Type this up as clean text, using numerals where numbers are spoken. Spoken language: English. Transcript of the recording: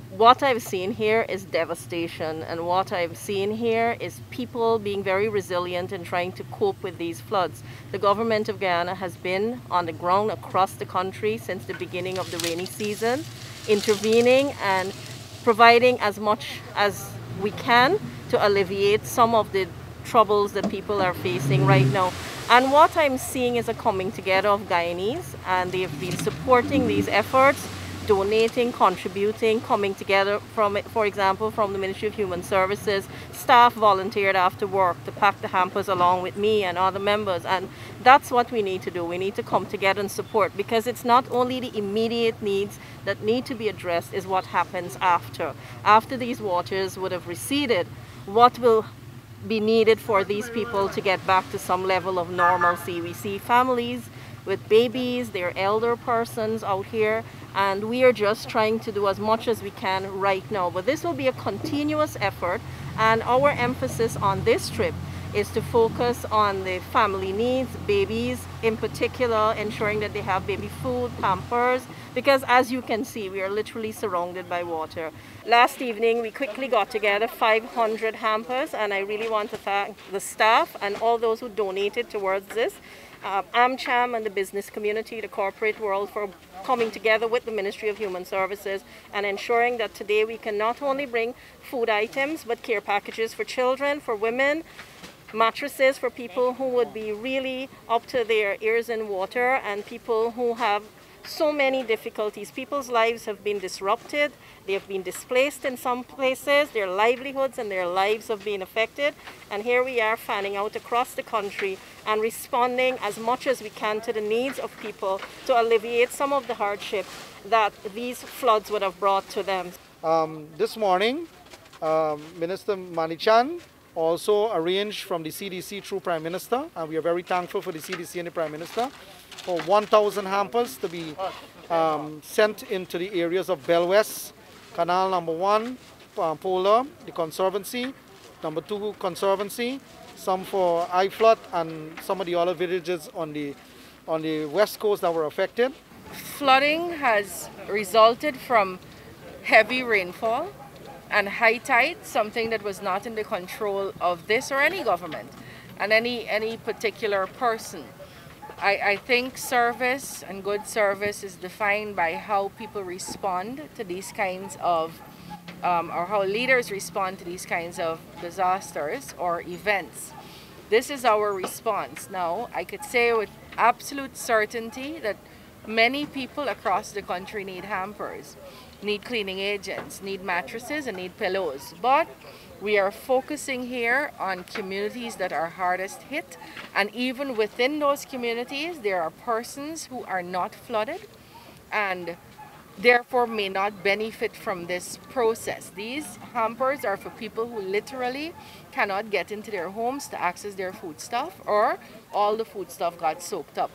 what I've seen here is devastation, and what I've seen here is people being very resilient and trying to cope with these floods. The government of Guyana has been on the ground across the country since the beginning of the rainy season, intervening and providing as much as we can to alleviate some of the troubles that people are facing right now. And what I'm seeing is a coming together of Guyanese, and they've been supporting these efforts, donating, contributing, coming together from it. For example, from the Ministry of Human Services, staff volunteered after work to pack the hampers along with me and other members, and that's what we need to do. We need to come together and support, because it's not only the immediate needs that need to be addressed, is what happens after these waters would have receded. What will be needed for these people to get back to some level of normalcy? We see families with babies, their elder persons out here, and we are just trying to do as much as we can right now. But this will be a continuous effort, and our emphasis on this trip is to focus on the family needs, babies in particular, ensuring that they have baby food, pampers, because as you can see, we are literally surrounded by water. Last evening, we quickly got together 500 hampers, and I really want to thank the staff and all those who donated towards this. AmCham and the business community, the corporate world, for coming together with the Ministry of Human Services and ensuring that today we can not only bring food items, but care packages for children, for women, mattresses for people who would be really up to their ears in water, and people who have so many difficulties. People's lives have been disrupted. They have been displaced in some places. Their livelihoods and their lives have been affected. And here we are fanning out across the country and responding as much as we can to the needs of people to alleviate some of the hardship that these floods would have brought to them. This morning, Minister Manickchand also arranged from the CDC through Prime Minister, and we are very thankful for the CDC and the Prime Minister, for 1,000 hampers to be sent into the areas of Bell West, Canal number 1, Polar, the Conservancy, number 2 Conservancy, some for iFlood, and some of the other villages on the west coast that were affected. Flooding has resulted from heavy rainfall and high tide, something that was not in the control of this or any government and any particular person. I think service and good service is defined by how people respond to these kinds of, or how leaders respond to these kinds of disasters or events. This is our response. Now, I could say with absolute certainty that many people across the country need hampers, need cleaning agents, need mattresses, and need pillows. But we are focusing here on communities that are hardest hit, and even within those communities there are persons who are not flooded and therefore may not benefit from this process. These hampers are for people who literally cannot get into their homes to access their foodstuff, or all the foodstuff got soaked up.